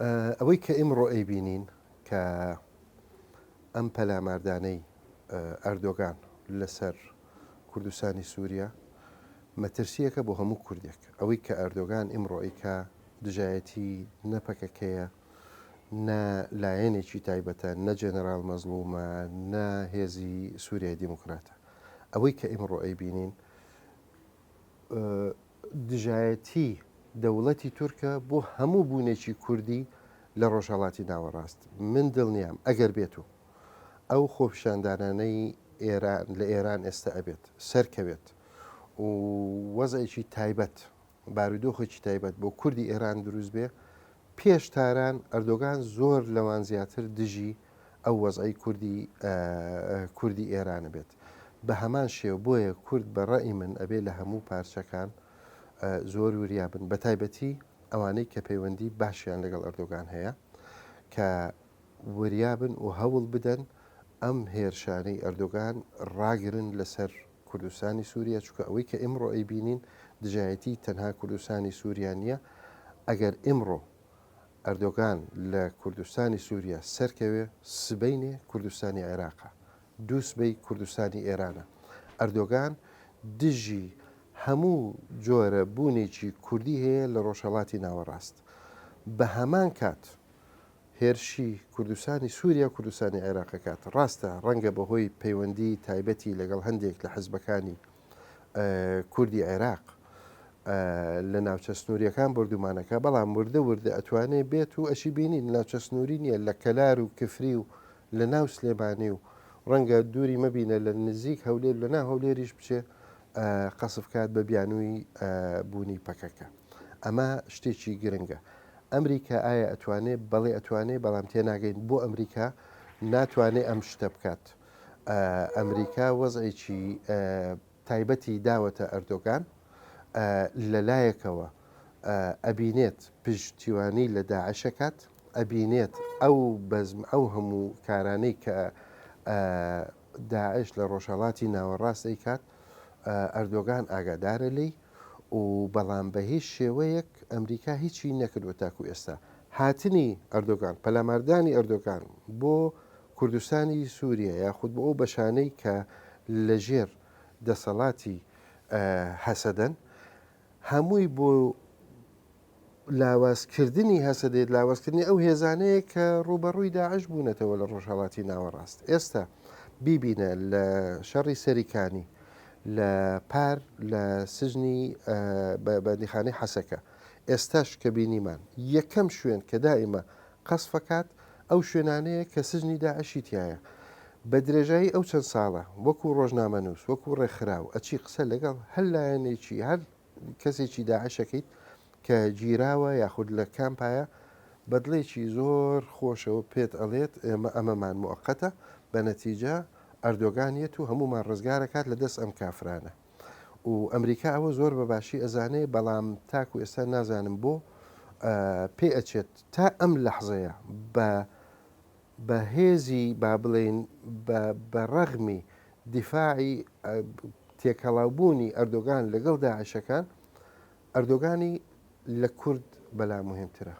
ئەوەی کە ئیمڕۆ ئەیبینین کە ئەم پەلاماردانەی ئەردۆگان لەسەر کوردستانی سووریا مەترسیەکە بۆ هەموو کوردێک. ئەوەی کە ئەردۆگان ئیمڕۆیکە دژایەتی نەپەکەکەیە، نە لایەنێکی تایبەتە، نە جەنەرال مەزلومە، نە هێزی سووریای دیموکراتە. ئەوەی کە ئیمڕۆ ئەیبینین دژایەتی دەوڵەتی تورکە بۆ هەموو بوونێکی کوردی لە ڕۆژهەڵاتی ناوەڕاست. من دڵنیام ئەگەر بێت و ئەو خۆپیشاندانانەی ئێران لە ئێران ئێستا ئەبێت سەرکەوێت و وەزایکی تایبەت بارودۆخێکی تایبەت بۆ کوردی ئێران دروست بێ، پێش تاران ئەردۆگان زۆر لەوان زیاتر دژی ئەو وەزعی کوردی ئێرانە بێت. بە هەمان شێو بۆیە کورد بە ڕەئی من ئەبێ لە هەموو پارچەکان زۆر وریابن، بە تایبەتی ئەوانەی کە پەیوەندی باشیان لەگەڵ ئەردۆگان هەیە کە وریابن و هەوڵ بدەن ئەم هێرشانەی ئەردۆگان ڕاگرن لەسەر کوردستانی سووریا، چونکە ئەوەی کە ئیمڕۆ ئەیبینین دژایەتی تەنها کوردستانی سووریا نییە. ئەگەر ئیمڕۆ ئەردۆگان لە کوردستانی سووریا سەرکەوێ، سبەینێ کوردستانی عێراقە، دوو سبەی کوردستانی ئێرانە. ئەردۆگان دژی هەموو جۆرە بوونێکی کوردی هەیە لە ڕۆژهەڵاتی ناوەڕاست. بە هەمان کات هێرشی کوردستانی سووریا کوردستانی عێراقەکات. ڕاستە ڕەنگە بەهۆی پەیوەندی تایبەتی لەگەڵ هەندێک لە حزبەکانی کوردی عێراق لە ناوچە سنووریەکان بردومانەکە، بەڵام وردە ئەتوانێت بێت و ئەشی بینین ناوچە سنووری نییە، لە کەلار و کفری و لە ناو سلێمانی و ڕەنگە دووری مەبینە لە نزیک هەولێر لە ناو هەولێریش بچێ قەسفکات بە بیانووی بوونی پەکەکە. ئەمە شتێکی گرنگە. ئەمریکا ئایا ئەتوانێت؟ بەڵێ ئەتوانێت، بەڵام تێناگەین بۆ ئەمریکا ناتوانێت ئەم شتە بکات. ئەمریکا وەزعێکی تایبەتی داوەتە ئەردۆگان لەلایەکەوە ئەبینێت پشتیوانی لە داعشەکات، ئەبینێت ئەو بەزم ئەو هەموو کارانەی کە داعش لە ڕۆژهەڵاتی ناوەڕاست ئەیکات ئەردۆگان ئاگادارە لی و بەڵام بە هیچ شێوەیەک ئەمریکا هیچی نەکردوە تاکو ئێستا. هاتنی ئەردۆگان پەلاماردانی ئەردۆگان بۆ کوردستانی سووریا یاخود بۆ ئەو بەشانەی کە لەژێر دەسەڵاتی هەسەدەن هەمووی بۆ لاوازکردنی هەسەدێت، لاوازکردنی ئەو هێزانەیە کە ڕوبەڕووی داعش بوونەتەوە لە ڕۆژهەڵاتی ناوەڕاست. ئێستا بیبینە لە شەڕی سەریکانی لە پار لە سژنی بەندیخانەی حەسەکە، ئێستاش کە بینیمان یەکەم شوێن کە دائیمە قەسفەکات ئەو شوێنانەیە کە سژنی داعشی تایە. بە درێژایی ئەو چەند ساڵە وەکو ڕۆژنامەنووس وەکو ڕێکخراو ئەچی قسە لەگەڵ هەر لایەنێکی هەر کەسێکی داعشەکەیت کە گیراوە یاخود لە کامپایە بەدڵێکی زۆر خۆشەوە پێت ئەڵێت ئەمەمان موقەتە، بە نەتیجە ئەردۆگانیەت و هەمومان ڕزگارەکات لە دەست ئەم کافرانە. و ئەمریکا ئەوە زۆر بەباشی ئەزانێ، بەڵام تاکو ئێستا نازانم بۆ پێ ئەچێت تا ئەم لەحزەیە بە هێزی با بڵێن بە ڕەغمی دیفاعی تێکەڵاوبوونی ئەردۆگان لەگەڵ داعشەکان ئەردۆگانی لە کورد بەلا مهمترە.